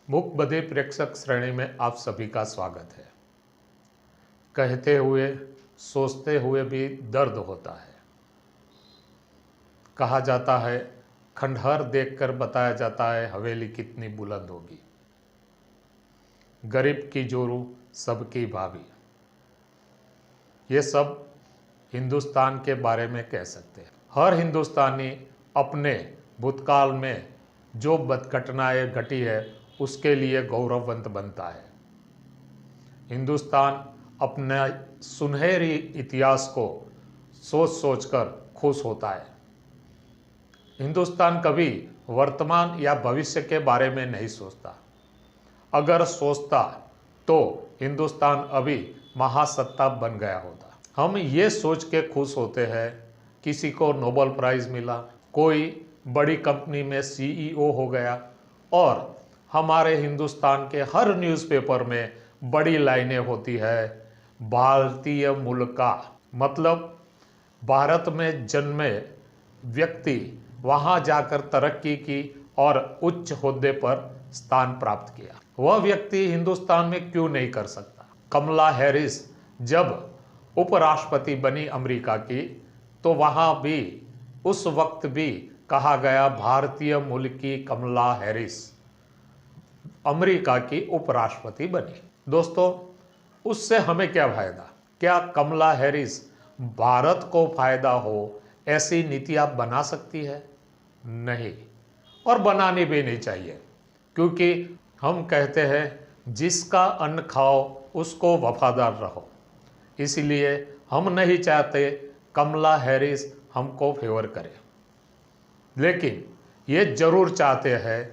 मुख बधिर प्रेक्षक श्रेणी में आप सभी का स्वागत है। कहते हुए सोचते हुए भी दर्द होता है। कहा जाता है, खंडहर देखकर बताया जाता है हवेली कितनी बुलंद होगी। गरीब की जोरू सबकी भाभी, ये सब हिंदुस्तान के बारे में कह सकते हैं। हर हिंदुस्तानी अपने भूतकाल में जो घटनाएं घटी है उसके लिए गौरववंत बनता है। हिंदुस्तान अपने सुनहरी इतिहास को सोच सोचकर खुश होता है। हिंदुस्तान कभी वर्तमान या भविष्य के बारे में नहीं सोचता। अगर सोचता तो हिंदुस्तान अभी महासत्ता बन गया होता। हम ये सोच के खुश होते हैं किसी को नोबेल प्राइज मिला, कोई बड़ी कंपनी में सीईओ हो गया और हमारे हिंदुस्तान के हर न्यूज़पेपर में बड़ी लाइनें होती है, भारतीय मूल का मतलब भारत में जन्मे व्यक्ति वहाँ जाकर तरक्की की और उच्च ओहदे पर स्थान प्राप्त किया। वह व्यक्ति हिंदुस्तान में क्यों नहीं कर सकता? कमला हैरिस जब उपराष्ट्रपति बनी अमेरिका की तो वहाँ भी उस वक्त भी कहा गया भारतीय मूल की कमला हैरिस अमेरिका की उपराष्ट्रपति बनी। दोस्तों, उससे हमें क्या फायदा? क्या कमला हैरिस भारत को फायदा हो ऐसी नीतियां बना सकती है? नहीं, और बनानी भी नहीं चाहिए, क्योंकि हम कहते हैं जिसका अन्न खाओ उसको वफादार रहो। इसलिए हम नहीं चाहते कमला हैरिस हमको फेवर करे, लेकिन ये जरूर चाहते हैं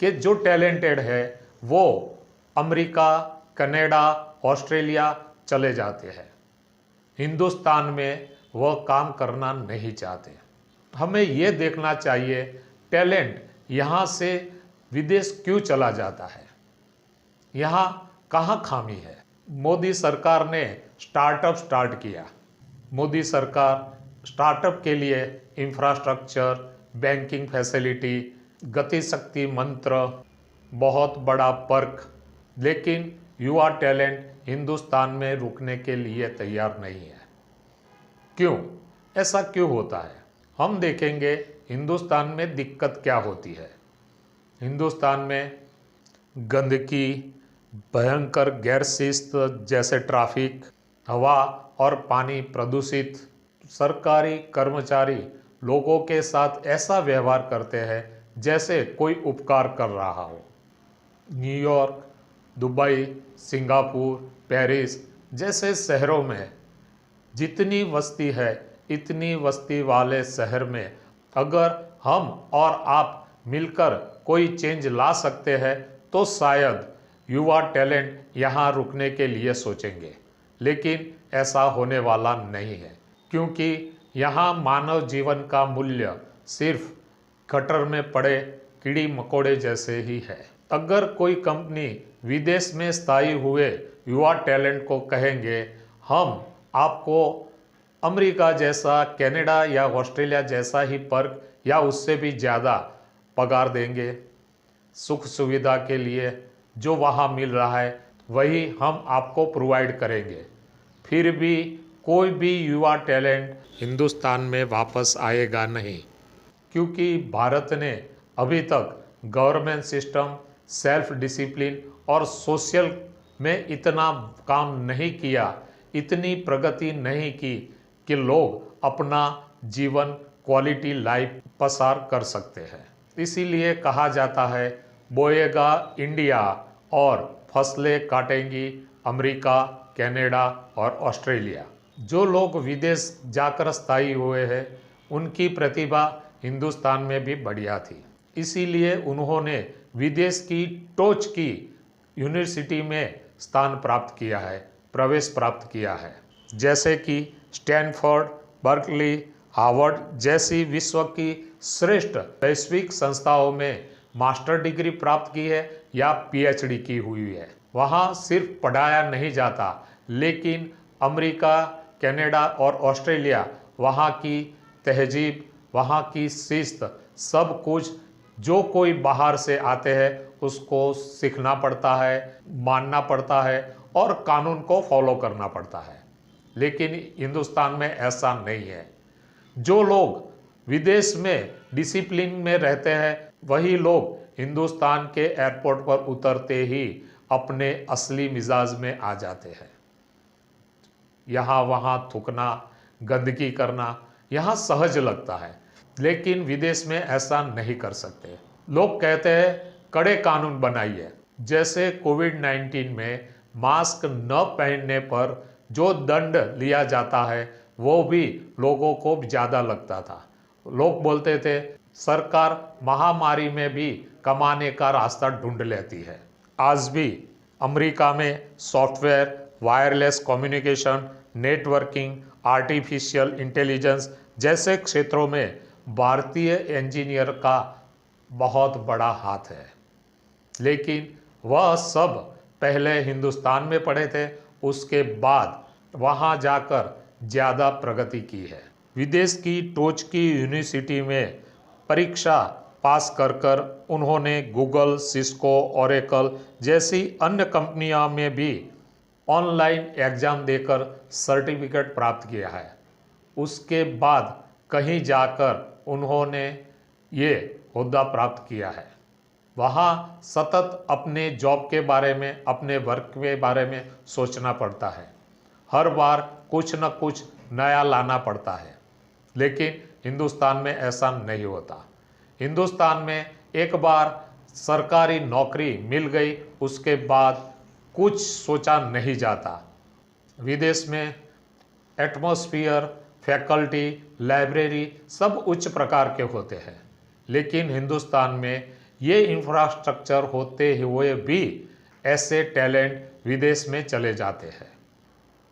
कि जो टैलेंटेड है वो अमेरिका, कनाडा, ऑस्ट्रेलिया चले जाते हैं। हिंदुस्तान में वह काम करना नहीं चाहते। हमें ये देखना चाहिए टैलेंट यहाँ से विदेश क्यों चला जाता है, यहाँ कहाँ खामी है। मोदी सरकार ने स्टार्टअप स्टार्ट किया। मोदी सरकार स्टार्टअप के लिए इंफ्रास्ट्रक्चर, बैंकिंग फैसिलिटी, गति शक्ति मंत्र, बहुत बड़ा पर्क, लेकिन युवा टैलेंट हिंदुस्तान में रुकने के लिए तैयार नहीं है। क्यों? ऐसा क्यों होता है? हम देखेंगे हिंदुस्तान में दिक्कत क्या होती है। हिंदुस्तान में गंदगी, भयंकर गैरशिस्त जैसे ट्रैफिक, हवा और पानी प्रदूषित, सरकारी कर्मचारी लोगों के साथ ऐसा व्यवहार करते हैं जैसे कोई उपकार कर रहा हो। न्यूयॉर्क, दुबई, सिंगापुर, पेरिस जैसे शहरों में जितनी वस्ती है, इतनी वस्ती वाले शहर में अगर हम और आप मिलकर कोई चेंज ला सकते हैं तो शायद युवा टैलेंट यहाँ रुकने के लिए सोचेंगे। लेकिन ऐसा होने वाला नहीं है, क्योंकि यहाँ मानव जीवन का मूल्य सिर्फ गटर में पड़े कीड़ी मकोड़े जैसे ही है। अगर कोई कंपनी विदेश में स्थायी हुए युवा टैलेंट को कहेंगे हम आपको अमेरिका जैसा, कनाडा या ऑस्ट्रेलिया जैसा ही पर्क या उससे भी ज़्यादा पगार देंगे, सुख सुविधा के लिए जो वहाँ मिल रहा है वही हम आपको प्रोवाइड करेंगे, फिर भी कोई भी युवा टैलेंट हिंदुस्तान में वापस आएगा नहीं, क्योंकि भारत ने अभी तक गवर्नमेंट सिस्टम, सेल्फ डिसिप्लिन और सोशल में इतना काम नहीं किया, इतनी प्रगति नहीं की कि लोग अपना जीवन, क्वालिटी लाइफ पसार कर सकते हैं। इसीलिए कहा जाता है बोएगा इंडिया और फसलें काटेंगी अमेरिका, कनाडा और ऑस्ट्रेलिया। जो लोग विदेश जाकर स्थायी हुए हैं उनकी प्रतिभा हिंदुस्तान में भी बढ़िया थी, इसीलिए उन्होंने विदेश की टॉच की यूनिवर्सिटी में स्थान प्राप्त किया है, प्रवेश प्राप्त किया है, जैसे कि स्टैनफोर्ड, बर्कली, हार्वर्ड जैसी विश्व की श्रेष्ठ वैश्विक संस्थाओं में मास्टर डिग्री प्राप्त की है या पीएचडी की हुई है। वहाँ सिर्फ पढ़ाया नहीं जाता, लेकिन अमेरिका, कनाडा और ऑस्ट्रेलिया वहाँ की तहजीब, वहाँ की शिस्त, सब कुछ जो कोई बाहर से आते हैं उसको सीखना पड़ता है, मानना पड़ता है और कानून को फॉलो करना पड़ता है। लेकिन हिंदुस्तान में ऐसा नहीं है। जो लोग विदेश में डिसिप्लिन में रहते हैं वही लोग हिंदुस्तान के एयरपोर्ट पर उतरते ही अपने असली मिजाज में आ जाते हैं। यहाँ वहाँ थूकना, गंदगी करना यहाँ सहज लगता है, लेकिन विदेश में ऐसा नहीं कर सकते। लोग कहते हैं कड़े कानून बनाइए। जैसे कोविड-19 में मास्क न पहनने पर जो दंड लिया जाता है वो भी लोगों को ज़्यादा लगता था। लोग बोलते थे सरकार महामारी में भी कमाने का रास्ता ढूंढ लेती है। आज भी अमेरिका में software, wireless communication, networking, artificial intelligence जैसे क्षेत्रों में भारतीय इंजीनियर का बहुत बड़ा हाथ है। लेकिन वह सब पहले हिंदुस्तान में पढ़े थे, उसके बाद वहाँ जाकर ज़्यादा प्रगति की है। विदेश की टोच की यूनिवर्सिटी में परीक्षा पास कर कर उन्होंने गूगल, सिस्को, ओरेकल जैसी अन्य कंपनियों में भी ऑनलाइन एग्ज़ाम देकर सर्टिफिकेट प्राप्त किया है। उसके बाद कहीं जाकर उन्होंने ये ओहदा प्राप्त किया है। वहाँ सतत अपने जॉब के बारे में, अपने वर्क के बारे में सोचना पड़ता है। हर बार कुछ न कुछ नया लाना पड़ता है। लेकिन हिंदुस्तान में ऐसा नहीं होता। हिंदुस्तान में एक बार सरकारी नौकरी मिल गई, उसके बाद कुछ सोचा नहीं जाता। विदेश में एटमॉस्फेयर, फैकल्टी, लाइब्रेरी सब उच्च प्रकार के होते हैं। लेकिन हिंदुस्तान में ये इंफ्रास्ट्रक्चर होते हुए भी ऐसे टैलेंट विदेश में चले जाते हैं।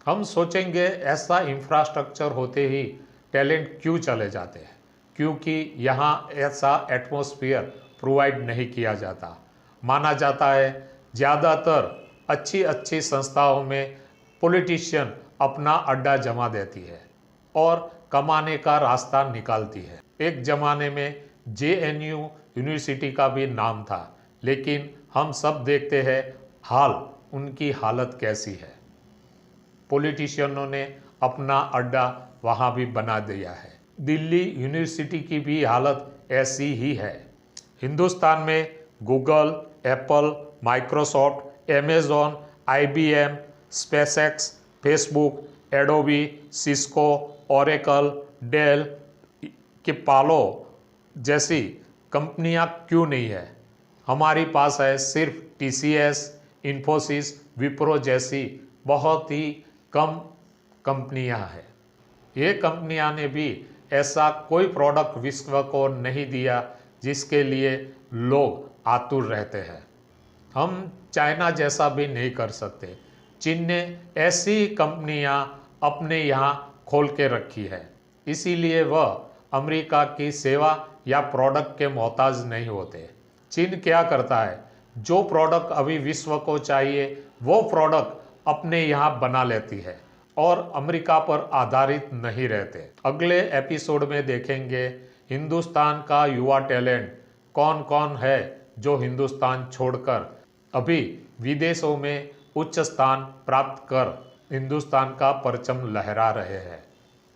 हम सोचेंगे ऐसा इंफ्रास्ट्रक्चर होते ही टैलेंट क्यों चले जाते हैं? क्योंकि यहाँ ऐसा एटमॉस्फेयर प्रोवाइड नहीं किया जाता। माना जाता है ज़्यादातर अच्छी अच्छी संस्थाओं में पॉलिटिशियन अपना अड्डा जमा देती है और कमाने का रास्ता निकालती है। एक ज़माने में JNU यूनिवर्सिटी का भी नाम था, लेकिन हम सब देखते हैं हाल उनकी हालत कैसी है। पॉलिटिशियनों ने अपना अड्डा वहाँ भी बना दिया है। दिल्ली यूनिवर्सिटी की भी हालत ऐसी ही है। हिंदुस्तान में Google, Apple, Microsoft, Amazon, IBM, SpaceX, Facebook, Adobe, Cisco, Oracle, Dell, के पालो जैसी कंपनियां क्यों नहीं है? हमारे पास है सिर्फ TCS, इन्फोसिस, विप्रो जैसी बहुत ही कम कंपनियां हैं। ये कंपनियां ने भी ऐसा कोई प्रोडक्ट विश्व को नहीं दिया जिसके लिए लोग आतुर रहते हैं। हम चाइना जैसा भी नहीं कर सकते। चीन ने ऐसी कंपनियां अपने यहाँ खोल के रखी है, इसीलिए वह अमेरिका की सेवा या प्रोडक्ट के मोहताज नहीं होते। चीन क्या करता है, जो प्रोडक्ट अभी विश्व को चाहिए वो प्रोडक्ट अपने यहाँ बना लेती है और अमेरिका पर आधारित नहीं रहते। अगले एपिसोड में देखेंगे हिंदुस्तान का युवा टैलेंट कौन कौन है जो हिंदुस्तान छोड़कर अभी विदेशों में उच्च स्थान प्राप्त कर हिंदुस्तान का परचम लहरा रहे हैं।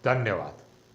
धन्यवाद।